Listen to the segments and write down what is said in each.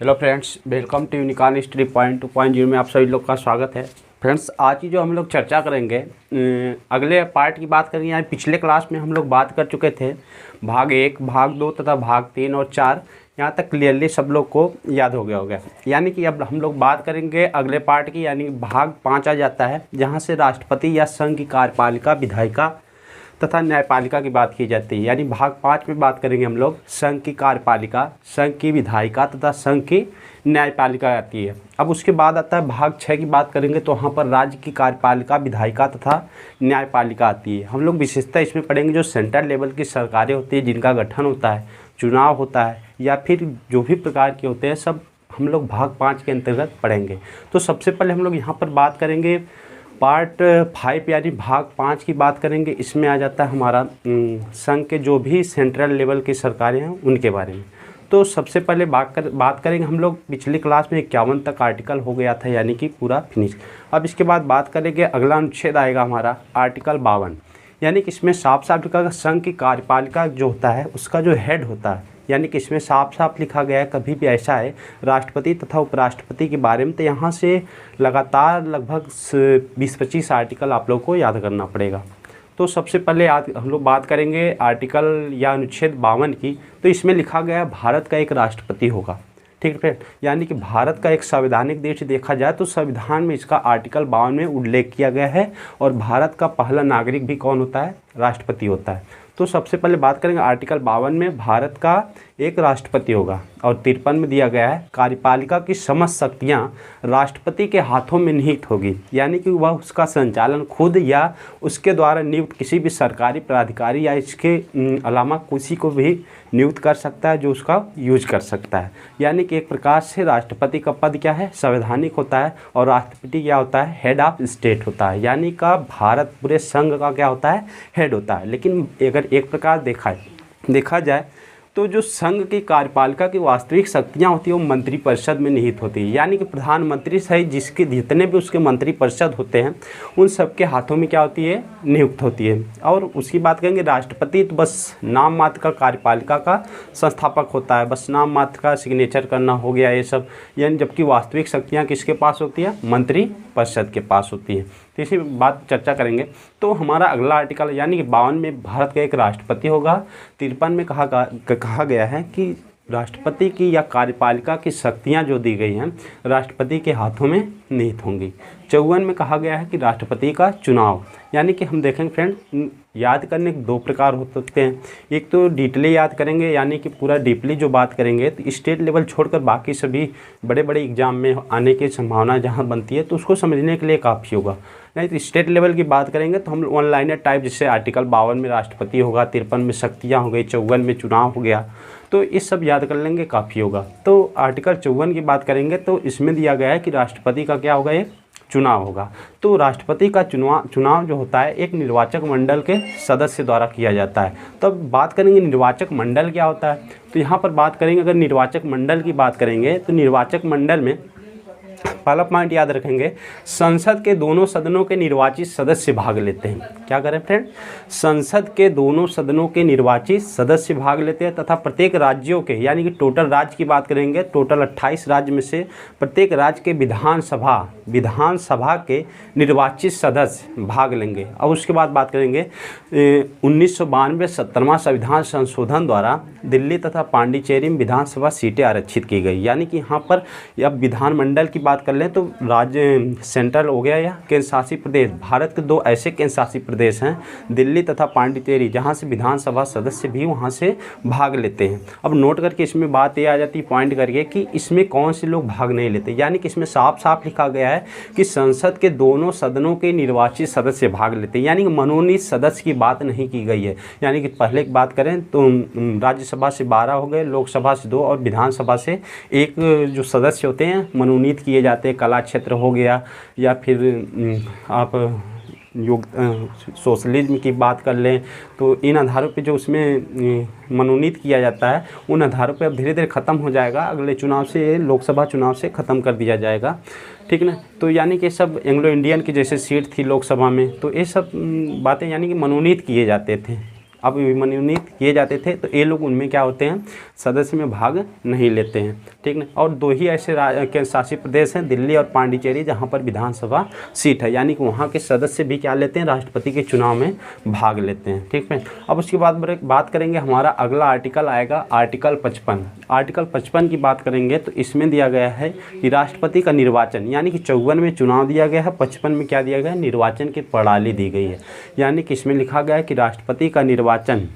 Hello friends, welcome to unicorn history point 2.0 में आप सभी लोग का स्वागत है। फ्रेंड्स, आज की जो हम लोग चर्चा करेंगे, अगले पार्ट की बात करेंगे। यानी पिछले क्लास में हम लोग बात कर चुके थे भाग 1, भाग 2 तथा भाग 3 और 4। यहाँ तक क्लियरली सब लोग को याद हो गया होगा। यानी कि अब हम लोग बात करेंगे अगले पार्ट की, यानी भाग 5 आ जाता है, जहाँ से राष्ट्रपति या संघ की कार्यपालिका, विधायिका तथा न्यायपालिका की बात की जाती है। यानी भाग 5 में बात करेंगे हम लोग संघ की कार्यपालिका, संघ की विधायिका तथा संघ की न्यायपालिका आती है। अब उसके बाद आता है भाग 6 की बात करेंगे, तो वहाँ पर राज्य की कार्यपालिका, विधायिका तथा न्यायपालिका आती है। हम लोग विशेषता इसमें पढ़ेंगे जो सेंट्रल लेवल की सरकारें होती है, जिनका गठन होता है, चुनाव होता है, या फिर जो भी प्रकार के होते हैं, सब हम लोग भाग 5 के अंतर्गत पढ़ेंगे। तो सबसे पहले हम लोग यहाँ पर बात करेंगे पार्ट 5 यानी भाग 5 की बात करेंगे। इसमें आ जाता है हमारा संघ के जो भी सेंट्रल लेवल की सरकारें हैं उनके बारे में। तो सबसे पहले बात करेंगे हम लोग, पिछली क्लास में 51 तक आर्टिकल हो गया था, यानी कि पूरा फिनिश। अब इसके बाद बात करेंगे, अगला अनुच्छेद आएगा हमारा आर्टिकल 52। यानी कि इसमें साफ साफ लिखा गया संघ की कार्यपालिका जो होता है उसका जो हेड होता है। यानी कि इसमें साफ साफ लिखा गया है, कभी भी ऐसा है राष्ट्रपति तथा उपराष्ट्रपति के बारे में, तो यहाँ से लगातार लगभग 20-25 आर्टिकल आप लोग को याद करना पड़ेगा। तो सबसे पहले हम लोग बात करेंगे आर्टिकल या अनुच्छेद 52 की। तो इसमें लिखा गया है भारत का एक राष्ट्रपति होगा, ठीक है। यानी कि भारत का एक संवैधानिक देश देखा जाए तो संविधान में इसका आर्टिकल 52 में उल्लेख किया गया है, और भारत का पहला नागरिक भी कौन होता है? राष्ट्रपति होता है। तो सबसे पहले बात करेंगे आर्टिकल 52 में भारत का एक राष्ट्रपति होगा, और 53 में दिया गया है कार्यपालिका की समस्त शक्तियां राष्ट्रपति के हाथों में निहित होगी। यानी कि वह उसका संचालन खुद या उसके द्वारा नियुक्त किसी भी सरकारी प्राधिकारी या इसके अलावा किसी को भी नियुक्त कर सकता है, जो उसका यूज कर सकता है। यानी कि एक प्रकार से राष्ट्रपति का पद क्या है? संवैधानिक होता है, और राष्ट्रपति क्या होता है? हेड ऑफ स्टेट होता है। यानी का भारत पूरे संघ का क्या होता है? हेड होता है। लेकिन अगर एक प्रकार देखा जाए तो जो संघ की कार्यपालिका की वास्तविक शक्तियाँ होती है वो मंत्रिपरिषद में निहित होती है। यानी कि प्रधानमंत्री सहित जिसके जितने भी उसके मंत्रिपरिषद होते हैं उन सबके हाथों में क्या होती है? नियुक्त होती है। और उसकी बात करेंगे राष्ट्रपति तो बस नाम मात्र का कार्यपालिका का संस्थापक होता है, बस नाम मात्र का सिग्नेचर करना हो गया ये सब। यानी जबकि वास्तविक शक्तियाँ किसके पास होती है? मंत्रिपरिषद के पास होती है। तो इसी बात चर्चा करेंगे। तो हमारा अगला आर्टिकल यानी कि 52 में भारत का एक राष्ट्रपति होगा। 53 में कहा गया है कि राष्ट्रपति की या कार्यपालिका की शक्तियां जो दी गई हैं राष्ट्रपति के हाथों में निहित होंगी। 54 में कहा गया है कि राष्ट्रपति का चुनाव, यानी कि हम देखेंगे फ्रेंड, याद करने के दो प्रकार हो सकते हैं। एक तो डीपली याद करेंगे, यानी कि पूरा डीपली जो बात करेंगे तो स्टेट लेवल छोड़कर बाकी सभी बड़े बड़े एग्जाम में आने की संभावना जहां बनती है तो उसको समझने के लिए काफ़ी होगा। नहीं तो स्टेट लेवल की बात करेंगे तो हम वन लाइनर टाइप, जैसे आर्टिकल 52 में राष्ट्रपति होगा, 53 में शक्तियाँ हो गई, 54 में चुनाव हो गया, तो ये सब याद कर लेंगे काफ़ी होगा। तो आर्टिकल 54 की बात करेंगे तो इसमें दिया गया है कि राष्ट्रपति का क्या होगा? एक चुनाव होगा। तो राष्ट्रपति का चुनाव जो होता है एक निर्वाचक मंडल के सदस्य द्वारा किया जाता है। तो अब बात करेंगे निर्वाचक मंडल क्या होता है। तो यहाँ पर बात करेंगे, अगर निर्वाचक मंडल की बात करेंगे तो निर्वाचक मंडल में पहला पॉइंट याद रखेंगे, संसद के दोनों सदनों के निर्वाचित सदस्य भाग लेते हैं। क्या करें फ्रेंड? संसद के दोनों सदनों के निर्वाचित सदस्य भाग लेते हैं, तथा प्रत्येक राज्यों के, यानी कि टोटल राज्य की बात करेंगे, टोटल 28 राज्य में से प्रत्येक राज्य के विधानसभा के निर्वाचित सदस्य भाग लेंगे। और उसके बाद बात करेंगे 1992 70वां संविधान संशोधन द्वारा दिल्ली तथा पांडिचेरी में विधानसभा सीटें आरक्षित की गई। यानी कि यहाँ पर अब विधानमंडल की बात कर लें तो राज्य सेंट्रल हो गया या केंद्र शासित प्रदेश, भारत के दो ऐसे केंद्र शासित प्रदेश हैं, दिल्ली तथा पांडिचेरी, जहां से विधानसभा सदस्य भी वहां से भाग लेते हैं। अब नोट करके इसमें बात ये आ जाती है पॉइंट करके कि इसमें कौन से लोग भाग नहीं लेते। यानी कि इसमें साफ साफ लिखा गया है कि संसद के दोनों सदनों के निर्वाचित सदस्य भाग लेते हैं, यानी कि मनोनीत सदस्य की बात नहीं की गई है। यानी कि पहले की बात करें तो राज्यसभा से 12 हो गए, लोकसभा से 2 और विधानसभा से 1 जो सदस्य होते हैं मनोनीत किए जाते हैं। कला क्षेत्र हो गया, या फिर आप योग सोशलिज्म की बात कर लें, तो इन आधारों पे जो उसमें मनोनीत किया जाता है उन आधारों पे अब धीरे धीरे ख़त्म हो जाएगा। अगले चुनाव से, लोकसभा चुनाव से ख़त्म कर दिया जाएगा, ठीक ना। तो यानी कि सब एंग्लो इंडियन की जैसे सीट थी लोकसभा में, तो ये सब बातें यानी कि मनोनीत किए जाते थे। अब मनोनीत किए जाते थे तो ये लोग उनमें क्या होते हैं, सदस्य में भाग नहीं लेते हैं, ठीक ना। और 2 ही ऐसे केंद्र शासित प्रदेश हैं, दिल्ली और पांडिचेरी, जहाँ पर विधानसभा सीट है, यानी कि वहाँ के सदस्य भी क्या लेते हैं, राष्ट्रपति के चुनाव में भाग लेते हैं, ठीक है। अब उसके बाद बात करेंगे, हमारा अगला आर्टिकल आएगा आर्टिकल 55। आर्टिकल 55 की बात करेंगे तो इसमें दिया गया है कि राष्ट्रपति का निर्वाचन, यानी कि 54 में चुनाव दिया गया है, 55 में क्या दिया गया है, निर्वाचन की प्रणाली दी गई है। यानी कि इसमें लिखा गया है कि राष्ट्रपति का निर्वाचन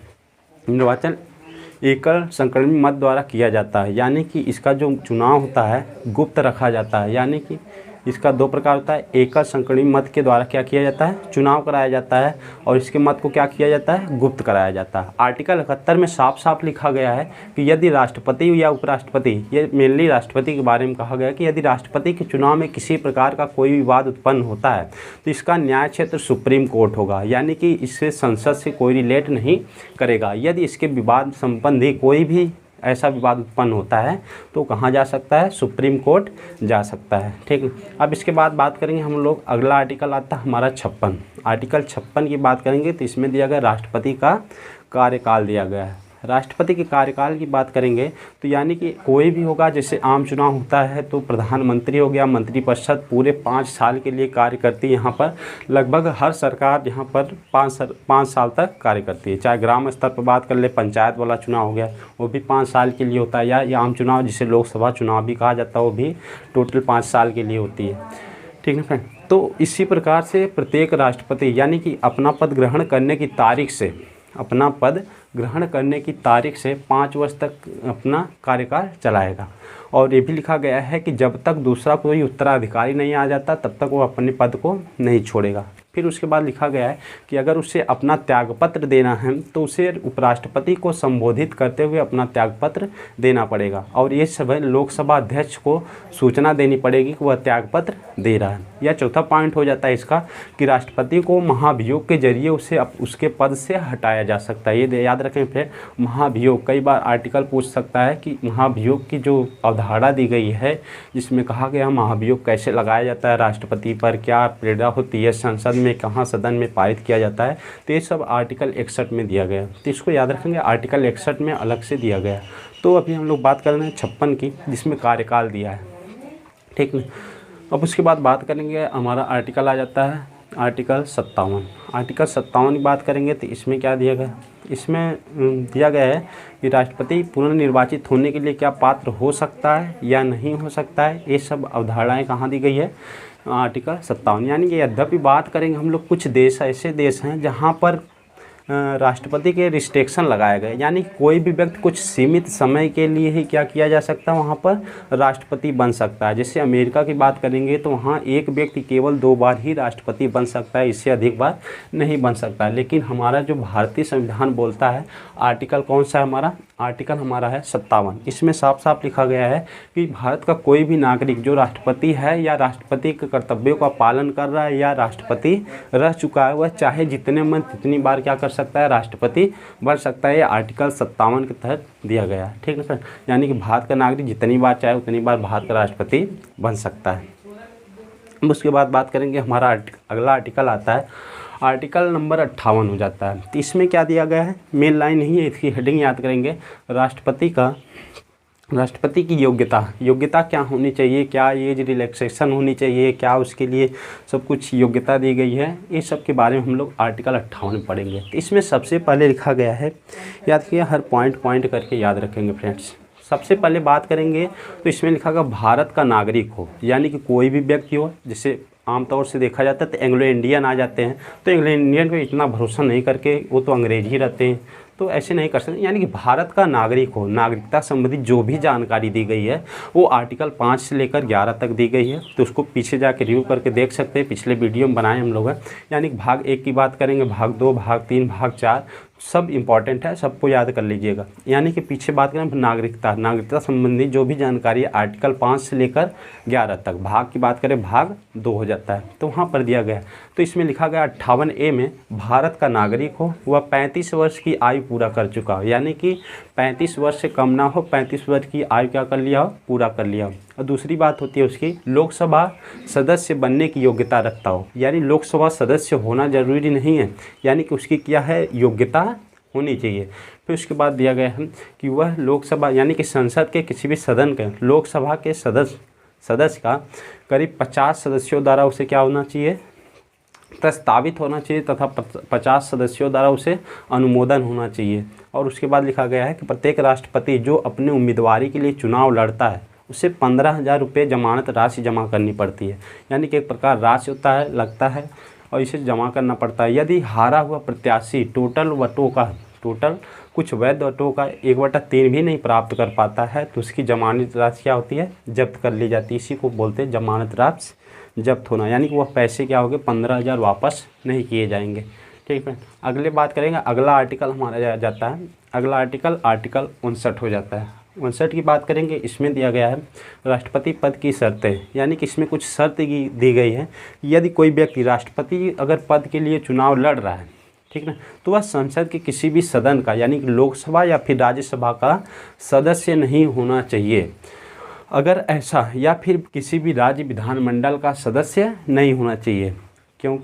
एकल संक्रमित मत द्वारा किया जाता है, यानी कि इसका जो चुनाव होता है गुप्त रखा जाता है। यानी कि इसका 2 प्रकार होता है, एकल संक्रमित मत के द्वारा क्या किया जाता है, चुनाव कराया जाता है, और इसके मत को क्या किया जाता है, गुप्त कराया जाता है। आर्टिकल 71 में साफ साफ लिखा गया है कि यदि राष्ट्रपति या उपराष्ट्रपति, ये मेनली राष्ट्रपति के बारे में कहा गया है कि यदि राष्ट्रपति के चुनाव में किसी प्रकार का कोई विवाद उत्पन्न होता है तो इसका न्याय क्षेत्र सुप्रीम कोर्ट होगा, यानी कि इससे संसद से कोई रिलेट नहीं करेगा। यदि इसके विवाद संबंधी कोई भी ऐसा विवाद उत्पन्न होता है तो कहाँ जा सकता है, सुप्रीम कोर्ट जा सकता है, ठीक है। अब इसके बाद बात करेंगे हम लोग, अगला आर्टिकल आता है हमारा 56। आर्टिकल 56 की बात करेंगे तो इसमें दिया गया राष्ट्रपति का कार्यकाल दिया गया है। राष्ट्रपति के कार्यकाल की बात करेंगे तो यानी कि कोई भी होगा, जैसे आम चुनाव होता है तो प्रधानमंत्री हो गया, मंत्रिपरिषद पूरे 5 साल के लिए कार्य करती है। यहाँ पर लगभग हर सरकार यहाँ पर 5 साल तक कार्य करती है। चाहे ग्राम स्तर पर बात कर ले, पंचायत वाला चुनाव हो गया वो भी 5 साल के लिए होता है, या आम चुनाव जिसे लोकसभा चुनाव भी कहा जाता है वो भी टोटल 5 साल के लिए होती है, ठीक है फ्रेंड। तो इसी प्रकार से प्रत्येक राष्ट्रपति यानी कि अपना पद ग्रहण करने की तारीख से, अपना पद ग्रहण करने की तारीख से 5 वर्ष तक अपना कार्यकाल चलाएगा। और ये भी लिखा गया है कि जब तक दूसरा कोई उत्तराधिकारी नहीं आ जाता तब तक वो अपने पद को नहीं छोड़ेगा। फिर उसके बाद लिखा गया है कि अगर उसे अपना त्यागपत्र देना है तो उसे उपराष्ट्रपति को संबोधित करते हुए अपना त्यागपत्र देना पड़ेगा, और ये सब लोकसभा अध्यक्ष को सूचना देनी पड़ेगी कि वह त्यागपत्र दे रहा है। यह चौथा पॉइंट हो जाता है इसका कि राष्ट्रपति को महाभियोग के जरिए उसे उसके पद से हटाया जा सकता है। ये याद रखें फिर, महाभियोग कई बार आर्टिकल पूछ सकता है कि महाभियोग की जो अवधारणा दी गई है जिसमें कहा गया महाभियोग कैसे लगाया जाता है राष्ट्रपति पर, क्या प्रेरणा होती है, संसद में कहाँ सदन में पारित किया जाता है, तो ये सब आर्टिकल 61 में दिया गया। तो इसको याद रखेंगे, आर्टिकल 61 में अलग से दिया गया। तो अभी हम लोग बात कर रहे हैं 56 की, जिसमें कार्यकाल दिया है, ठीक है। अब उसके बाद बात करेंगे, हमारा आर्टिकल आ जाता है आर्टिकल 57। आर्टिकल 57 की बात करेंगे तो इसमें क्या दिया गया, इसमें दिया गया है कि राष्ट्रपति पुनर्निर्वाचित होने के लिए क्या पात्र हो सकता है या नहीं हो सकता है। ये सब अवधारणाएँ कहाँ दी गई है, आर्टिकल 57। यानी कि यद्यपि बात करेंगे हम लोग, कुछ देश ऐसे देश हैं जहाँ पर राष्ट्रपति के रिस्ट्रिक्शन लगाए गए, यानी कोई भी व्यक्ति कुछ सीमित समय के लिए ही क्या किया जा सकता है, वहाँ पर राष्ट्रपति बन सकता है। जैसे अमेरिका की बात करेंगे तो वहाँ एक व्यक्ति केवल 2 बार ही राष्ट्रपति बन सकता है, इससे अधिक बार नहीं बन सकता। लेकिन हमारा जो भारतीय संविधान बोलता है, आर्टिकल कौन सा है हमारा, आर्टिकल हमारा है 57। इसमें साफ साफ लिखा गया है कि भारत का कोई भी नागरिक जो राष्ट्रपति है या राष्ट्रपति के कर्तव्यों का पालन कर रहा है या राष्ट्रपति रह चुका है, वह चाहे जितने मन जितनी बार क्या कर सकता है, राष्ट्रपति बन सकता है। ये आर्टिकल 57 के तहत दिया गया है, ठीक है सर। यानी कि भारत का नागरिक जितनी बार चाहे उतनी बार भारत का राष्ट्रपति बन सकता है। उसके बाद बात करेंगे, हमारा अगला आर्टिकल आता है आर्टिकल नंबर 58 हो जाता है। तो इसमें क्या दिया गया है, मेन लाइन नहीं है, इसकी हेडिंग याद करेंगे। राष्ट्रपति की योग्यता क्या होनी चाहिए, क्या एज रिलैक्सेशन होनी चाहिए, क्या उसके लिए सब कुछ योग्यता दी गई है, ये सब के बारे में हम लोग आर्टिकल 58 में पढ़ेंगे। तो इसमें सबसे पहले लिखा गया है, याद किया, हर पॉइंट करके याद रखेंगे फ्रेंड्स। सबसे पहले बात करेंगे तो इसमें लिखा गया भारत का नागरिक हो, यानी कि कोई भी व्यक्ति हो। जैसे आमतौर से देखा जाता है तो एंग्लो इंडियन आ जाते हैं, तो एंग्लो इंडियन को इतना भरोसा नहीं करके, वो तो अंग्रेज ही रहते हैं, तो ऐसे नहीं कर सकते। यानी कि भारत का नागरिक हो, नागरिकता संबंधी जो भी जानकारी दी गई है वो आर्टिकल 5 से लेकर 11 तक दी गई है। तो उसको पीछे जाके रिव्यू करके देख सकते हैं, पिछले वीडियो में बनाए हम लोग हैं। यानी कि भाग 1 की बात करेंगे, भाग 2, भाग 3, भाग 4 सब इम्पॉर्टेंट है, सबको याद कर लीजिएगा। यानी कि पीछे बात करें नागरिकता संबंधी जो भी जानकारी आर्टिकल 5 से लेकर 11 तक, भाग की बात करें भाग 2 हो जाता है, तो वहाँ पर दिया गया। तो इसमें लिखा गया 58A में भारत का नागरिक हो, वह 35 वर्ष की आयु पूरा कर चुका हो, यानी कि 35 वर्ष से कम ना हो, 35 वर्ष की आयु क्या कर लिया हो, पूरा कर लिया हो। और दूसरी बात होती है उसकी लोकसभा सदस्य बनने की योग्यता रखता हो, यानी लोकसभा सदस्य होना जरूरी नहीं है, यानी कि उसकी क्या है, योग्यता होनी चाहिए। फिर उसके बाद दिया गया है कि वह लोकसभा यानी कि संसद के किसी भी सदन के लोकसभा के सदस्य का करीब 50 सदस्यों द्वारा उसे क्या होना चाहिए, प्रस्तावित होना चाहिए तथा 50 सदस्यों द्वारा उसे अनुमोदन होना चाहिए। और उसके बाद लिखा गया है कि प्रत्येक राष्ट्रपति जो अपने उम्मीदवारी के लिए चुनाव लड़ता है उसे 15,000 रुपये जमानत राशि जमा करनी पड़ती है। यानी कि एक प्रकार राशि होता है, लगता है और इसे जमा करना पड़ता है। यदि हारा हुआ प्रत्याशी टोटल कुछ वैध वोटों का 1/3 भी नहीं प्राप्त कर पाता है तो उसकी जमानत राशि क्या होती है, जब्त कर ली जाती है। इसी को बोलते हैं जमानत राशि जब्त होना, यानी कि वह पैसे क्या होंगे 15,000 वापस नहीं किए जाएंगे। ठीक है, अगले बात करेंगे। अगला आर्टिकल हमारा जाता है, अगला आर्टिकल 59 हो जाता है। 59 की बात करेंगे। इसमें दिया गया है राष्ट्रपति पद की शर्तें, यानी कि इसमें कुछ शर्त दी गई है। यदि कोई व्यक्ति राष्ट्रपति अगर पद के लिए चुनाव लड़ रहा है, ठीक ना, तो वह संसद के किसी भी सदन का यानी कि लोकसभा या फिर राज्यसभा का सदस्य नहीं होना चाहिए। अगर ऐसा या फिर किसी भी राज्य विधानमंडल का सदस्य नहीं होना चाहिए।